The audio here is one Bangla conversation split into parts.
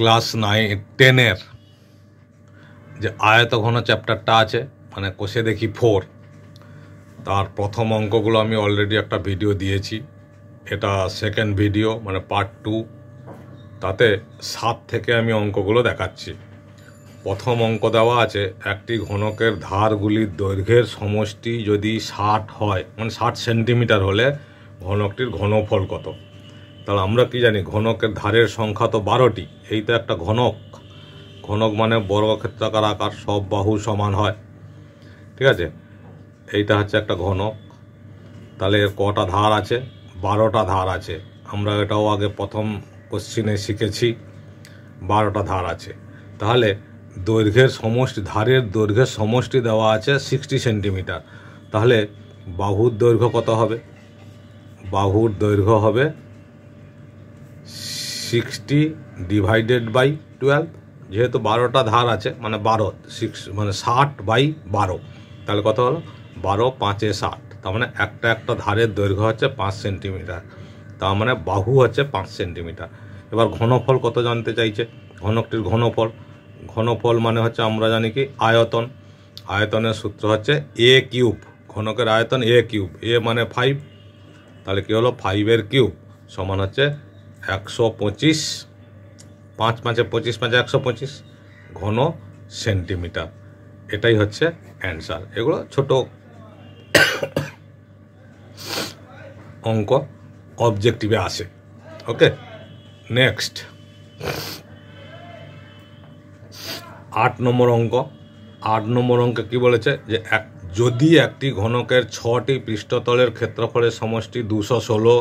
ক্লাস 10-এর যে আয়তঘন চ্যাপ্টারটা আছে, মানে কোষে দেখি 4, তার প্রথম অঙ্কগুলো আমি অলরেডি একটা ভিডিও দিয়েছি। এটা সেকেন্ড ভিডিও, মানে পার্ট 2। তাতে 7 থেকে আমি অঙ্কগুলো দেখাচ্ছি। প্রথম অঙ্ক দেওয়া আছে, একটি ঘনকের ধারগুলির দৈর্ঘ্যের সমষ্টি যদি 60 হয়, মানে 60 সেন্টিমিটার হলে ঘনকটির ঘনফল কত? তাহলে আমরা কি জানি, ঘনকের ধারের সংখ্যা তো 12টি। এই তো একটা ঘনক। ঘনক মানে বর্গক্ষেত্রাকার আকার, সব বাহু সমান হয়, ঠিক আছে? এইটা হচ্ছে একটা ঘনক। তাহলে এর কটা ধার আছে? 12টা ধার আছে। আমরা এটাও আগে প্রথম কোশ্চিনে শিখেছি, 12টা ধার আছে। তাহলে দৈর্ঘ্যের সমষ্টি, ধারের দৈর্ঘ্যের সমষ্টি দেওয়া আছে 60 সেন্টিমিটার। তাহলে বাহুর দৈর্ঘ্য কত হবে? বাহুর দৈর্ঘ্য হবে 60 ডিভাইডেড বাই 12। যেহেতু 12টা ধার আছে, মানে 60/12। তাহলে কত হলো? 12 5 60। তার মানে একটা ধারের দৈর্ঘ্য হচ্ছে 5 সেন্টিমিটার। তার মানে বাহু হচ্ছে 5 সেন্টিমিটার। এবার ঘনফল কত জানতে চাইছে, ঘনকটির ঘনফল। ঘনফল মানে হচ্ছে আমরা জানি কি, আয়তন। আয়তনের সূত্র হচ্ছে a কিউব। ঘনকের আয়তন a কিউব। a মানে 5, তাহলে কি হলো 5-এর কিউব সমান হচ্ছে 125। 5 5 25 5 125 ঘন সেন্টিমিটার। এটাই হচ্ছে অ্যান্সার। এগুলো ছোট অঙ্ক, অবজেক্টিভে আসে। ওকে, নেক্সট 8 নম্বর অঙ্ক। 8 নম্বর অঙ্কে কি বলেছে, যে যদি একটি ঘনকের 6টি পৃষ্ঠতলের ক্ষেত্রফলের সমষ্টি 216,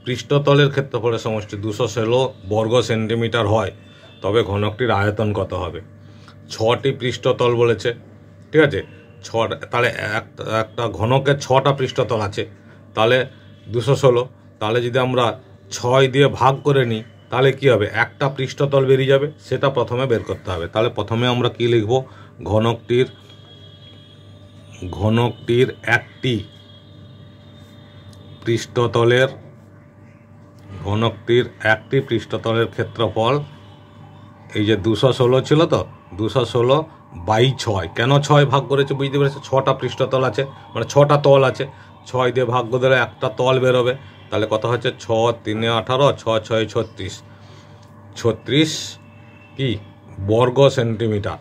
পৃষ্ঠতলের ক্ষেত্রফলের সমষ্টি 216 বর্গ সেন্টিমিটার হয়, তবে ঘনকটির আয়তন কত হবে? 6টি পৃষ্ঠতল বলেছে, ঠিক আছে? তাহলে একটা ঘনকের 6টা পৃষ্ঠতল আছে, তাহলে 216। তাহলে যদি আমরা 6 দিয়ে ভাগ করে নিই, তাহলে কি হবে? একটা পৃষ্ঠতল বেরিয়ে যাবে, সেটা প্রথমে বের করতে হবে। তাহলে প্রথমে আমরা কি লিখব, ঘনকটির একটি পৃষ্ঠতলের ক্ষেত্রফল, এই যে 216 ছিল, তো 216/6। কেন 6 ভাগ করেছে বুঝতে পেরেছে? 6টা পৃষ্ঠতল আছে, মানে 6টা তল আছে। 6 দিয়ে ভাগ করে দিলে একটা তল বেরোবে। তাহলে কত হচ্ছে? 6 3 18, 6 6 36। 36 কি বর্গ সেন্টিমিটার।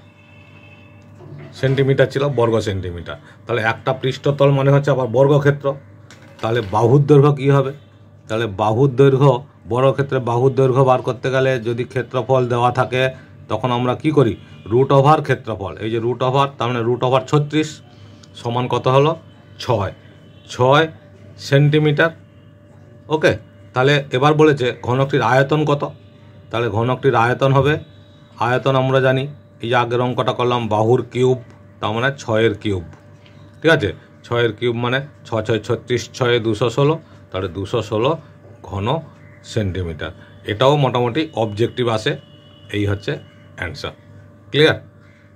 সেন্টিমিটার ছিল, বর্গ সেন্টিমিটার। তাহলে একটা পৃষ্ঠতল মানে হচ্ছে আবার বর্গক্ষেত্র। তাহলে বাহুর দৈর্ঘ্য কী হবে? তাহলে বাহুর দৈর্ঘ্য, বর্গক্ষেত্রে বাহুর দৈর্ঘ্য বার করতে গেলে যদি ক্ষেত্রফল দেওয়া থাকে, তখন আমরা কি করি? রুট ওভার ক্ষেত্রফল। এই যে রুট ওভার, তার মানে রুট ওভার 36 সমান কত হলো? 6 সেন্টিমিটার। ওকে, তাহলে এবার বলেছে ঘনকটির আয়তন কত? তাহলে ঘনকটির আয়তন হবে, আয়তন আমরা জানি, এই যে আগের অঙ্কটা করলাম, বাহুর কিউব, তার মানে 6-এর কিউব। ঠিক আছে, 6-এর কিউব মানে 6 6 36, 6 216, তাহলে 216 ঘন সেন্টিমিটার। এটাও মোটামুটি অবজেক্টিভ আসে। এই হচ্ছে অ্যান্সার। ক্লিয়ার?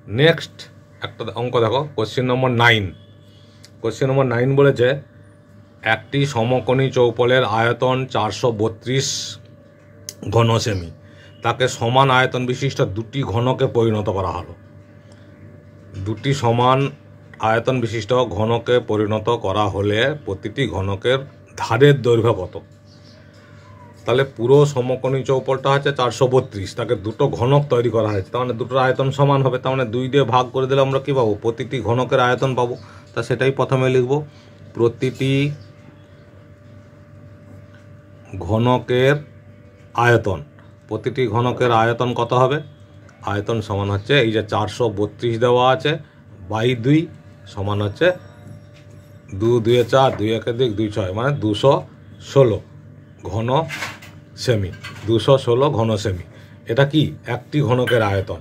নেক্সট একটা অঙ্ক দেখো, কোশ্চেন নম্বর 9। কোশ্চেন নম্বর 9 বলেছে, একটি সমকোণী চৌপলের আয়তন 432 ঘন সেমি, তাকে সমান আয়তন বিশিষ্ট দুটি ঘনকে পরিণত করা হলো। দুটি সমান আয়তন বিশিষ্ট ঘনকে পরিণত করা হলে প্রতিটি ঘনকের ধারের দৈর্ঘ্য কত? তাহলে পুরো সমকোণী চৌপলটা হচ্ছে 432, তাকে দুটো ঘনক তৈরি করা হয়েছে, তার মানে দুটোর আয়তন সমান হবে। তার মানে 2 দিয়ে ভাগ করে দিলে আমরা কী পাবো? প্রতিটি ঘনকের আয়তন পাবো। তা সেটাই প্রথমে লিখব, প্রতিটি ঘনকের আয়তন। প্রতিটি ঘনকের আয়তন কত হবে? আয়তন সমান হচ্ছে, এই যে 432 দেওয়া আছে বাই 2 সমান হচ্ছে 2 2 4, 2 1 2 6, মানে 216 ঘন সেমি। 216 ঘন সেমি। এটা কি? একটি ঘনকের আয়তন।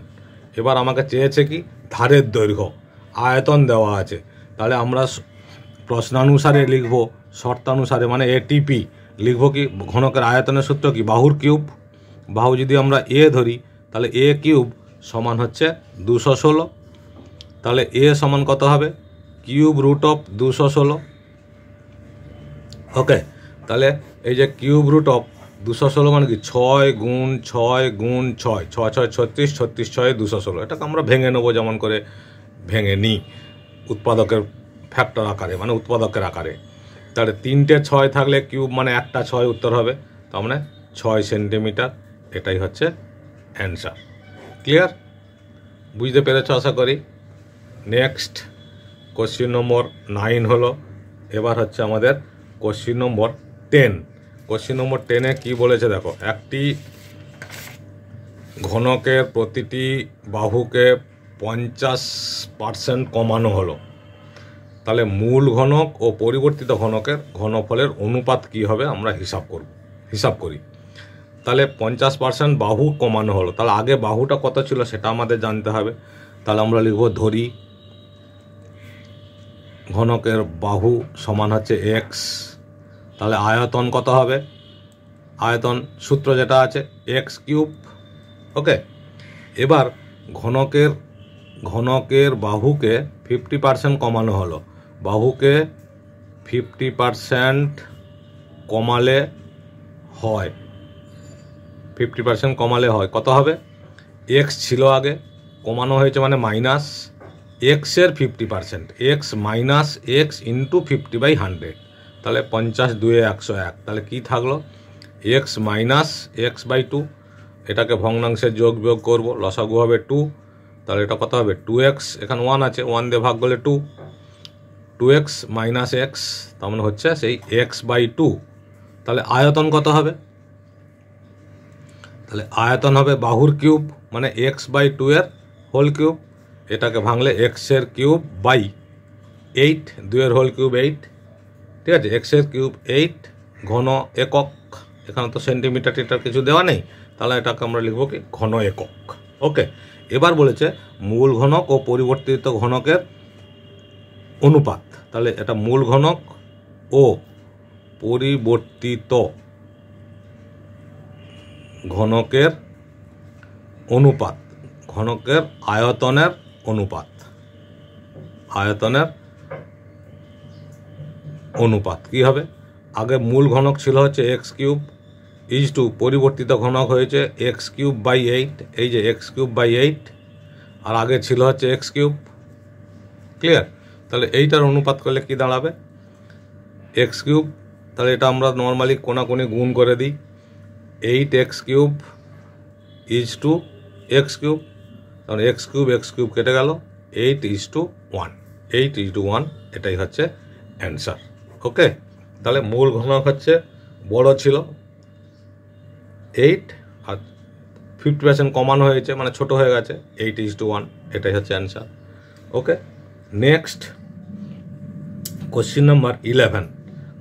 এবার আমাকে চেয়েছে কি? ধারের দৈর্ঘ্য। আয়তন দেওয়া আছে, তাহলে আমরা প্রশ্নানুসারে লিখব, শর্তানুসারে, মানে এটিপি লিখব কি? ঘনকের আয়তনের সূত্র কি? বাহুর কিউব। বাহু যদি আমরা এ ধরি, তাহলে এ কিউব সমান হচ্ছে 216। তাহলে এ সমান কত হবে? Cube root of 216। ওকে, তাহলে এই যে কিউব রুট অফ 216 মানে কি 6 গুণ 6 গুণ 6, 6 6 36, 36 6 216। এটাকে আমরা ভেঙে নেবো যেমন করে ভেঙে নিই উৎপাদকের ফ্যাক্টর আকারে, মানে উৎপাদকের আকারে। তাহলে 3টে 6 থাকলে কিউব মানে একটা 6 উত্তর হবে, তার মানে 6 সেন্টিমিটার। এটাই হচ্ছে অ্যান্সার। ক্লিয়ার? বুঝতে পেরেছ আশা করি। নেক্সট কোশ্চিন নম্বর 9 হলো। এবার হচ্ছে আমাদের কোশ্চিন নম্বর 10। কোশ্চিন নম্বর 10-এ কী বলেছে দেখো, একটি ঘনকের প্রতিটি বাহুকে 50% কমানো হলো। তাহলে মূল ঘনক ও পরিবর্তিত ঘনকের ঘনফলের অনুপাত কী হবে আমরা হিসাব করি। তাহলে 50% বাহু কমানো হলো, তাহলে আগে বাহুটা কত ছিল সেটা আমাদের জানতে হবে। তাহলে আমরা লিখব ধরি ঘনকের বাহু সমান হচ্ছে এক্স। তাহলে আয়তন কত হবে? আয়তন সূত্র যেটা আছে এক্স কিউব। ওকে, এবার ঘনকের বাহুকে 50% কমানো হলো। বাহুকে 50% কমালে হয়, 50% কমালে হয় কত হবে? এক্স ছিল আগে, কমানো হয়েছে মানে মাইনাস এক্সের 50%, এক্স মাইনাস এক্স ইন্টু 50/100। তাহলে 50 2 101। তাহলে কি থাকলো? X minus X by 2। এটাকে ভগ্নাংশের যোগ বিয়োগ করবো, লসাগু হবে 2। তাহলে এটা কত হবে? 2x, এখানে 1 আছে, 1 দিয়ে ভাগ করলে 2, 2x মাইনাস এক্স, তার মানে হচ্ছে সেই এক্স বাই 2। তাহলে আয়তন কত হবে? তাহলে আয়তন হবে বাহুর কিউব মানে এক্স বাই 2 এর হোল কিউব। এটাকে ভাঙলে এক্সের কিউব বাই 8, 2 এর হোল কিউব 8। ঠিক আছে, এক্সের কিউব 8 ঘন একক। এখানে তো সেন্টিমিটার টিটার কিছু দেওয়া নেই, তাহলে এটাকে আমরা লিখব কি ঘন একক। ওকে, এবার বলেছে মূল ঘনক ও পরিবর্তিত ঘনকের অনুপাত। তাহলে এটা মূল ঘনক ও পরিবর্তিত ঘনকের অনুপাত, ঘনকের আয়তনের অনুপাত, আয়তনের অনুপাত কি হবে? আগে মূল ঘনক ছিল হচ্ছে এক্স কিউব ইজ টু পরিবর্তিত ঘনক হয়েছে এক্স কিউব বাই 8। এই যে এক্স কিউব বাই 8, আর আগে ছিল হচ্ছে এক্স কিউব। ক্লিয়ার? তাহলে এইটার অনুপাত করলে কি দাঁড়াবে? X cube. তাহলে এটা আমরা নর্মালি কোনাকুনি গুণ করে দিই, 8x cube is to x cube. তাহলে এক্স কিউব কেটে গেল, 8:1, 8:1 এটাই হচ্ছে অ্যান্সার। ওকে, তাহলে মূল ঘনক হচ্ছে বড় ছিল 8, আর 50% কমানো হয়েছে মানে ছোট হয়ে গেছে 8:1, এটাই হচ্ছে answer. Okay, next question number 11।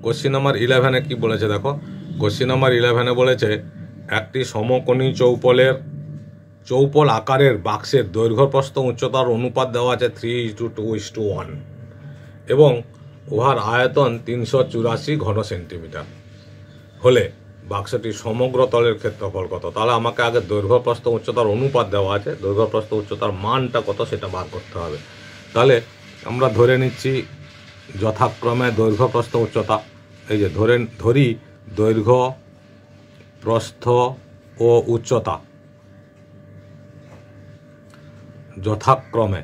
Question number 11-এ কী বলেছে দেখো, কোশ্চিন নাম্বার 11-এ বলেছে একটি সমকোণী চৌপল আকারের বাক্সের দৈর্ঘ্য প্রস্থ উচ্চতার অনুপাত দেওয়া আছে 3:2:1 এবং উহার আয়তন 384 ঘন সেন্টিমিটার হলে বাক্সটির সমগ্র তলের ক্ষেত্রফল কত? তাহলে আমাকে আগে দৈর্ঘ্য প্রস্থ উচ্চতার অনুপাত দেওয়া আছে, দৈর্ঘ্য প্রস্থ উচ্চতার মানটা কত সেটা বার করতে হবে। তাহলে আমরা ধরে নিচ্ছি যথাক্রমে দৈর্ঘ্য প্রস্থ উচ্চতা। এই যে ধরি দৈর্ঘ্য প্রস্থ ও উচ্চতা যথাক্রমে,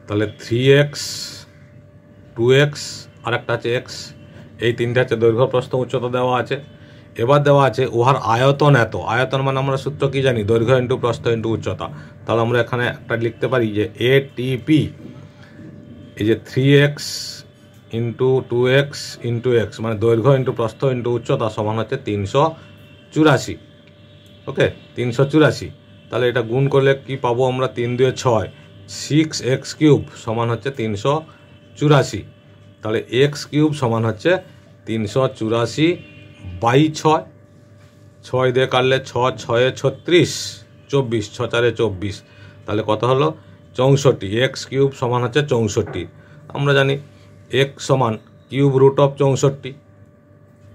তাহলে 3x 2x আর একটা আছে x, এই তিনটে হচ্ছে দৈর্ঘ্য প্রস্থ উচ্চতা দেওয়া আছে। এবার দেওয়া আছে উহার আয়তন এত। আয়তন মানে আমরা সূত্র কি জানি? দৈর্ঘ্য ইন্টু প্রস্থ ইন্টু উচ্চতা। তাহলে আমরা এখানে একটা লিখতে পারি যে ATP, এই যে 3x into 2x into x মানে দৈর্ঘ্য ইন্টু প্রস্থ ইন্টু উচ্চতা সমান হচ্ছে 384। ওকে, 384। তাহলে এটা গুণ করলে কি পাবো আমরা? 3 2 6, 6x কিউব সমান হচ্ছে 384। তাহলে এক্স কিউব সমান হচ্ছে 384 বাই 6, 6 দিয়ে কাটলে 6 6 36, 24, 6 4 24। তাহলে কত হলো? 64। এক্স কিউব সমান হচ্ছে 64। আমরা জানি এক্স সমান cube root of 64,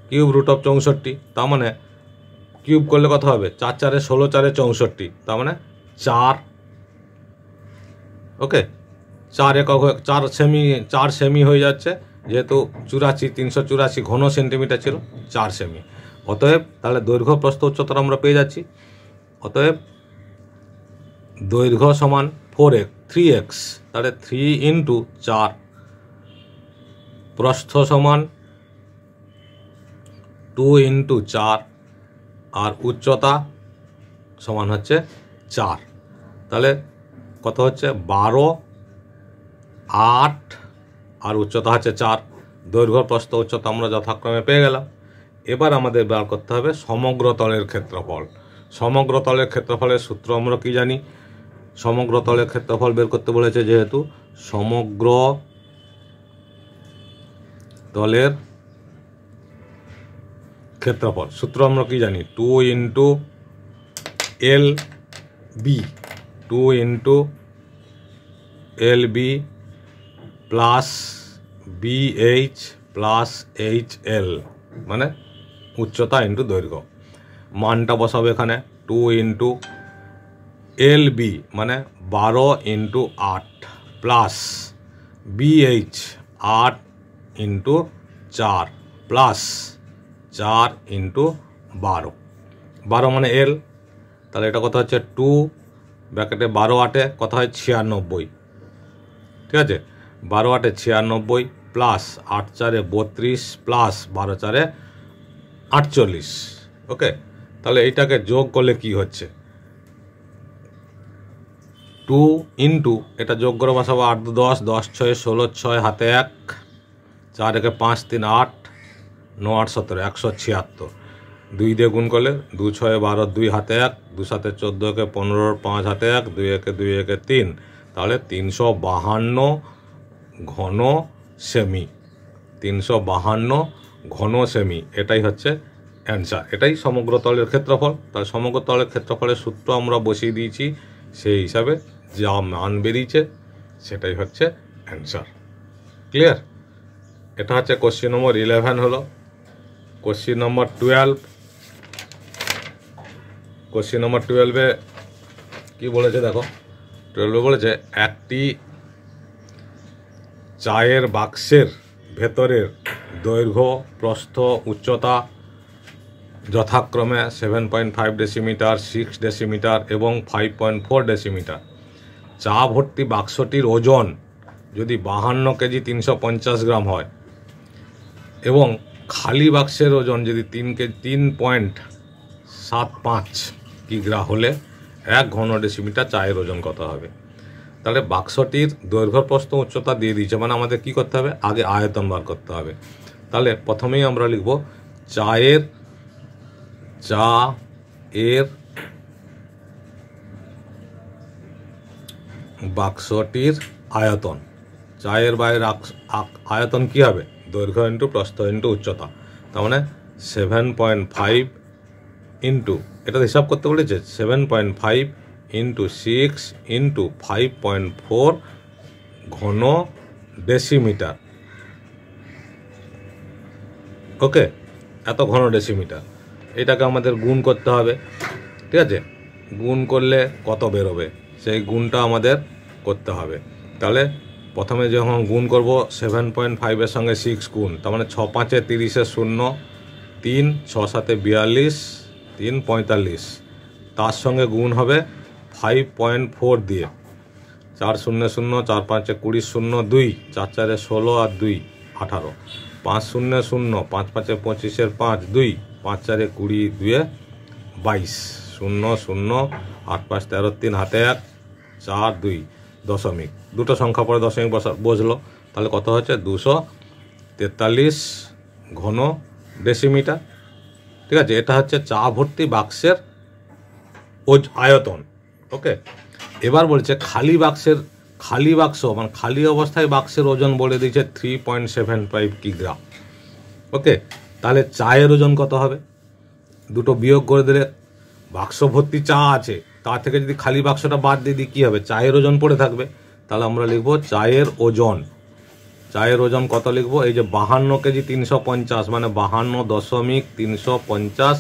cube root of 64। তার মানে কিউব করলে কত হবে? 4 4 16, 4 64, তার মানে 4। ওকে, 4 একক 4 সেমি হয়ে যাচ্ছে, যেহেতু 384 ঘন সেন্টিমিটার ছিল, 4 সেমি। অতএব তাহলে দৈর্ঘ্য প্রস্থ উচ্চতা আমরা পেয়ে যাচ্ছি। অতএব দৈর্ঘ্য সমান 4x 3x, তাহলে 3 ইন্টু 4, প্রস্থ সমান 2 ইন্টু 4, আর উচ্চতা সমান হচ্ছে 4। তাহলে কত হচ্ছে 12, 8 আর উচ্চতা হচ্ছে 4। দৈর্ঘ্য প্রস্থ উচ্চতা আমরা যথাক্রমে পেয়ে গেলাম। এবার আমাদের বের করতে হবে সমগ্র তলের ক্ষেত্রফল। সমগ্র তলের ক্ষেত্রফলের সূত্র আমরা কি জানি? সমগ্র তলের ক্ষেত্রফল বের করতে বলেছে যেহেতু, সমগ্র তলের ক্ষেত্রফল সূত্র আমরা কি জানি? 2 into L B, 2 into L B plus BH plus H L, মানে উচ্চতা ইন্টু দৈর্ঘ্য। মানটা বসাবে এখানে 2 ইন্টু এল বি মানে 12 into 8 plus BH 8 into 4 plus 4 into 12, 12 মানে এল। তাহলে এটা কত হচ্ছে 2 ব্র্যাকেটে 12 8 কত হয় 96, ঠিক আছে? 12 8 96 প্লাস 8 4 32 প্লাস 12 4 48। ওকে, তাহলে এইটাকে যোগ করলে কি হচ্ছে? 2 ইন্টু এটা যোগ করে বসাবো 8 2 10, 10 6 16, 6 হাতে 1, 4 1 5 3 8, 9 8 17 176। 2 দিয়ে গুণ করলে 2 6 12, 2 হাতে 1, 2 7 14 1 15, 5 হাতে 1, 2 1 2 1 3, তাহলে 352 ঘন সেমি। 352 ঘন সেমি, এটাই হচ্ছে অ্যান্সার। এটাই সমগ্র তলের ক্ষেত্রফল। তাহলে সমগ্র তলের ক্ষেত্রফলের সূত্র আমরা বসিয়ে দিয়েছি, সেই হিসাবে যা মান বেরিয়েছে সেটাই হচ্ছে অ্যান্সার। ক্লিয়ার? এটা হচ্ছে কোশ্চেন নম্বর 11 হলো। কোশ্চেন নম্বর 12, কোশ্চেন নম্বর 12-এ কী বলেছে দেখো। 12-এ বলেছে একটি চায়ের বাক্সের ভেতরের দৈর্ঘ্য প্রস্থ উচ্চতা যথাক্রমে 7.5 ডেসিমিটার, 6 ডেসিমিটার এবং 5.4 ডেসিমিটার। চা ভর্তি বাক্সটির ওজন যদি 52 কেজি 350 গ্রাম হয় এবং খালি বাক্সের ওজন যদি 3.75 কিগ্রা হলে 1 ঘন ডেসিমিটার চায়ের ওজন কত হবে? তাহলে বাক্সটির দৈর্ঘ্য প্রস্থ উচ্চতা দিয়ে দিয়েছে, মানে আমাদের কি করতে হবে? আগে আয়তন বার করতে হবে। তাহলে প্রথমেই আমরা লিখব চা এর বাক্সটির আয়তন। চায়ের বাইরের আয়তন কি হবে? দৈর্ঘ্য ইন্টু প্রস্থ ইন্টু উচ্চতা। তার মানে 7.5 ইন্টু, এটা হিসাব করতে বলেছে 7.5 ইন্টু 6 ইন্টু 5.4 ঘন ডেসিমিটার। ওকে, এত ঘন ডেসিমিটার। এটাকে আমাদের গুণ করতে হবে, ঠিক আছে? গুণ করলে কত বেরোবে সেই গুণটা আমাদের করতে হবে। তাহলে প্রথমে যখন গুণ করব 7.5-এর সঙ্গে 6 গুণ, তার মানে 6 5 30 0, 3 6 7 42, 3 45, তার সঙ্গে গুণ হবে 5.4 দিয়ে, 4 0 0, 4 5 20 0 2, 4 4 16 আর 2 18, 5 0 0, 5 5 25 5 2, 5 4 20 2 22, 0 0 8 5 13 3 হাতে 1 4 2 দশমিক, দুটো সংখ্যা পরে দশমিক বসলো। তাহলে কত হচ্ছে? 243 ঘন ডেসিমিটার। ঠিক আছে, এটা হচ্ছে চা ভর্তি বাক্সের আয়তন। ওকে, এবার বলছে খালি বাক্স মানে খালি অবস্থায় বাক্সের ওজন বলে দিয়েছে 3.75 কিগ্রা। ওকে, তাহলে চায়ের ওজন কত হবে? দুটো বিয়োগ করে দিলে, বাক্স ভর্তি চা আছে, তার থেকে যদি খালি বাক্সটা বাদ দিয়ে দিই কী হবে? চায়ের ওজন পড়ে থাকবে। তাহলে আমরা লিখব চায়ের ওজন। চায়ের ওজন কত লিখব? এই যে 52 কেজি 350, মানে 52.350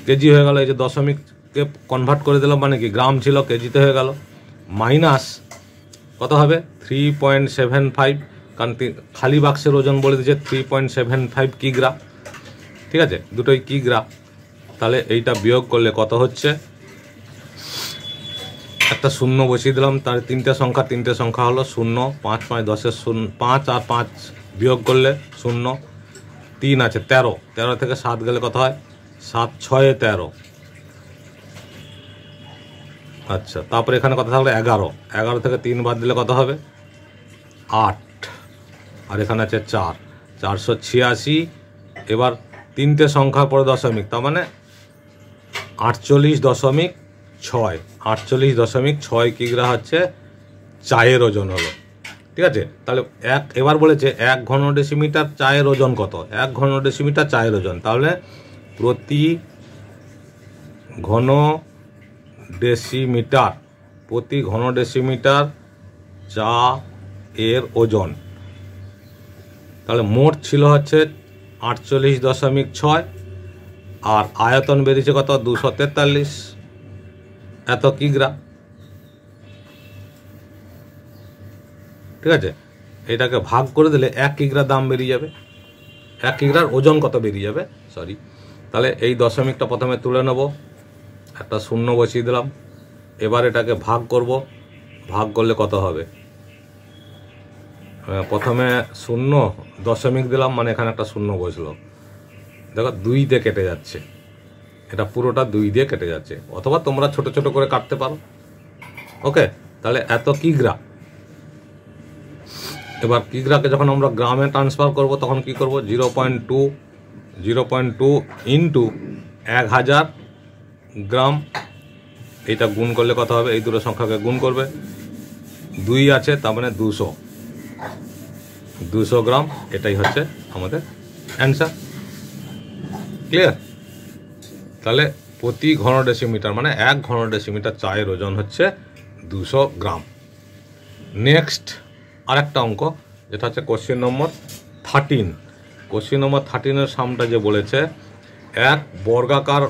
কেজি হয়ে গেল। এই যে দশমিককে কনভার্ট করে দিলাম, মানে কি গ্রাম ছিল কেজিতে হয়ে গেল। মাইনাস কত হবে? 3.75, কারণ খালি বাক্সের ওজন বলে দিয়েছে 3.75 কিগ্রা। ঠিক আছে, দুটোই কিগ্রা। তাহলে এইটা বিয়োগ করলে কত হচ্ছে, একটা শূন্য বসিয়ে দিলাম, তার তিনটে সংখ্যা হলো 0, 5 5 10 0, 5 আর 5 বিয়োগ করলে 0, 3 আছে 13, 13 থেকে 7 গেলে কত হয়, 7 6 13। আচ্ছা, তারপরে এখানে কত থাকলে 11, 11 থেকে 3 বাদ দিলে কত হবে 8, আর এখানে আছে 4, 486। এবার তিনটে সংখ্যার পরে দশমিক, তার মানে 48.6, 48.6 কিগ্রা হচ্ছে চায়ের ওজন হলো। ঠিক আছে, তাহলে এবার বলেছে 1 ঘন ডেসিমিটার চায়ের ওজন কত, 1 ঘন ডেসিমিটার চায়ের ওজন, তাহলে প্রতি ঘন ডেসিমিটার চা এর ওজন। তাহলে মোট ছিল হচ্ছে 48.6, আর আয়তন বেরিয়েছে কত 243 এত কিগ্রা। ঠিক আছে, এটাকে ভাগ করে দিলে 1 কিগ্রা দাম বেরিয়ে যাবে, 1 কিগ্রার ওজন কত বেরিয়ে যাবে, সরি। তাহলে এই দশমিকটা প্রথমে তুলে নেব, একটা শূন্য বসিয়ে দিলাম। এবার এটাকে ভাগ করব, ভাগ করলে কত হবে, প্রথমে 0 দশমিক দিলাম, মানে এখানে একটা শূন্য বসলো, দেখো 2 দিয়ে কেটে যাচ্ছে, এটা পুরোটা 2 দিয়ে কেটে যাচ্ছে, অথবা তোমরা ছোট ছোট করে কাটতে পারো। ওকে, তাহলে এত কিগ্রা। এবার কিগ্রাকে যখন আমরা গ্রামে ট্রান্সফার করব তখন কি করব, 0.2 ইন্টু 1000 গ্রাম, এইটা গুণ করলে কত হবে, এই দুটো সংখ্যাকে গুণ করবে, 2 আছে তার মানে 200 গ্রাম, এটাই হচ্ছে আমাদের অ্যান্সার। ক্লিয়ার? তাহলে প্রতি ঘন ডেসিমিটার মানে 1 ঘন ডেসিমিটার চায়ের ওজন হচ্ছে 200 গ্রাম। নেক্সট আরেকটা অঙ্ক, যেটা হচ্ছে কোশ্চেন নম্বর 13। কোশ্চেন নম্বর 13-এর সামটা যে বলেছে, 1 বর্গাকার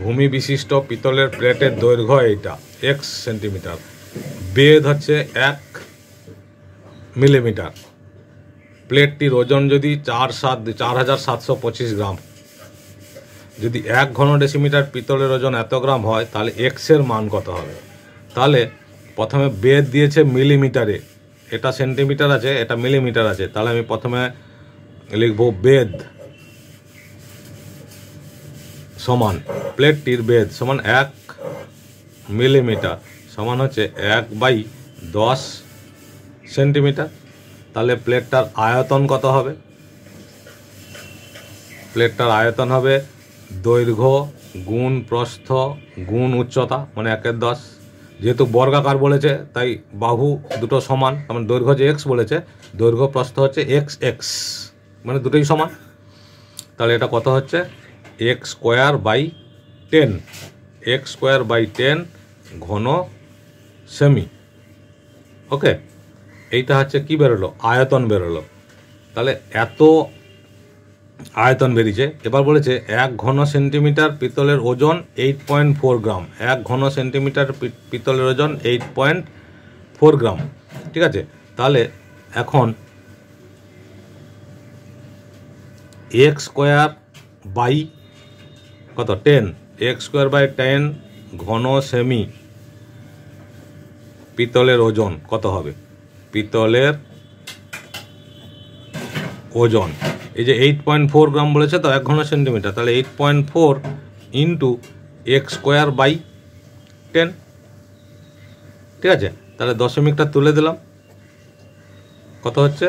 ভূমি বিশিষ্ট পিতলের প্লেটের দৈর্ঘ্য এইটা x সেন্টিমিটার, বেধ হচ্ছে 1 মিলিমিটার, প্লেটটির ওজন যদি 4725 গ্রাম, যদি 1 ঘন ডেসিমিটার পিতলের ওজন এত গ্রাম হয়, তাহলে এক্স এর মান কত হবে। তাহলে প্রথমে বেধ দিয়েছে মিলিমিটারে, এটা সেন্টিমিটার আছে, এটা মিলিমিটার আছে, তাহলে আমি প্রথমে লিখব বেধ সমান প্লেটটির বেধ সমান 1 মিলিমিটার সমান হচ্ছে 1/10 সেন্টিমিটার। তাহলে প্লেটটার আয়তন কত হবে, প্লেটটার আয়তন হবে দৈর্ঘ্য গুণ প্রস্থ গুণ উচ্চতা, মানে 1/10। যেহেতু বর্গাকার বলেছে তাই বাহু দুটো সমান, মানে দৈর্ঘ্য যে এক্স বলেছে, দৈর্ঘ্য প্রস্থ হচ্ছে x মানে দুটোই সমান। তাহলে এটা কত হচ্ছে x²/10 ঘন সেমি। ওকে, এইটা হচ্ছে কি বেরোলো, আয়তন বেরোলো। তাহলে এত আয়তন বেরিয়েছে। এবার বলেছে 1 ঘন সেন্টিমিটার পিতলের ওজন 8.4 গ্রাম, 1 ঘন সেন্টিমিটার পিতলের ওজন 8.4 গ্রাম। ঠিক আছে, তাহলে এখন x²/10 ঘন সেমি পিতলের ওজন কত হবে, পিতলের ওজন এই যে 8.4 গ্রাম বলেছে তো 1 ঘন সেন্টিমিটার, তাহলে 8.4 ইন্টু x²/10। ঠিক আছে, তাহলে দশমিকটা তুলে দিলাম, কত হচ্ছে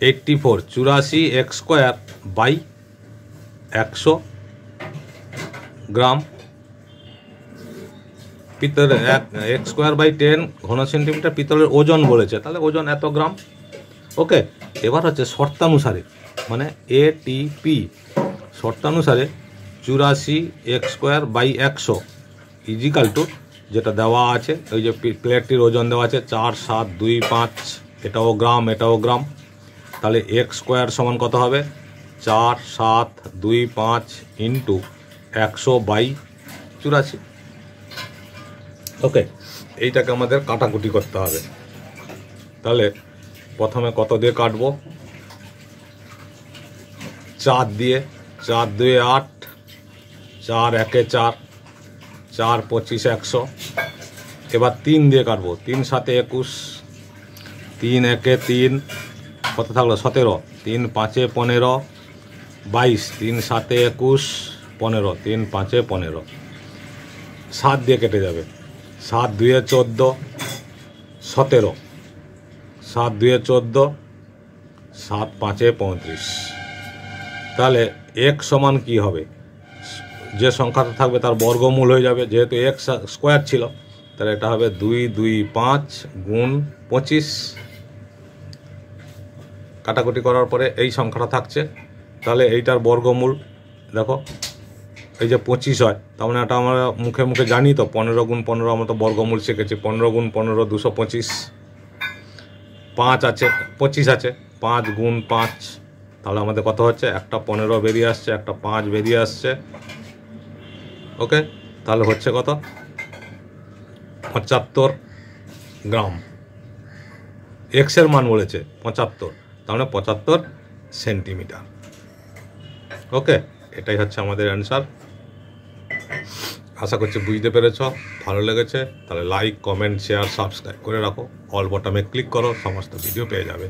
84 x²/100 গ্রাম। পিতলের x²/10 ঘন সেন্টিমিটার পিতলের ওজন বলেছে, তাহলে ওজন এত গ্রাম। ওকে, এবার হচ্ছে শর্তানুসারে মানে ATP শর্তানুসারে 84 x²/100 ইজিক্যাল টু যেটা দেওয়া আছে, ওই যে প্লেটটির ওজন দেওয়া আছে 4725, এটাও গ্রাম এটাও গ্রাম। তাহলে x² সমান কত হবে 4725 ইন্টু 100/84। ওকে, এইটাকে আমাদের কাটাকুটি করতে হবে। তাহলে প্রথমে কত দিয়ে কাটবো, 4 দিয়ে, 4 2 8, 4 1 4, 4 25 100। এবার 3 দিয়ে কাটবো, 3 7 21, 3 1 3, কত থাকলো 17, 3 5 15, 22, 3 7 21, 15, 3 5 15, 7 দিয়ে কেটে যাবে, 7 2 14, 17, 7 2 14, 7 5 35। তাহলে x সমান কি হবে, যে সংখ্যাটা থাকবে তার বর্গমূল হয়ে যাবে, যেহেতু x স্কোয়ার ছিল, তাহলে এটা হবে 2 2 5 গুণ 25। কাটাকুটি করার পরে এই সংখ্যাটা থাকছে, তাহলে এইটার বর্গমূল দেখো এই যে 25 হয়, তার মানে এটা আমরা মুখে মুখে জানি তো, 15 গুণ 15 আমরা তো বর্গমূল শিখেছি, 15 গুণ 15 225, 5 আছে 25 আছে, 5 গুণ 5, তাহলে আমাদের কত হচ্ছে, একটা 15 বেরিয়ে আসছে, একটা 5 বেরিয়ে আসছে। ওকে, তাহলে হচ্ছে কত, 75 গ্রাম। এক্সের মান বলেছে 75, তাহলে 75 সেন্টিমিটার। ওকে, এটাই হচ্ছে আমাদের অ্যান্সার। আশা করছি বুঝতে পেরেছ, ভালো লেগেছে তাহলে লাইক কমেন্ট শেয়ার সাবস্ক্রাইব করে রাখো, অল বটমে ক্লিক করো, সমস্ত ভিডিও পেয়ে যাবে।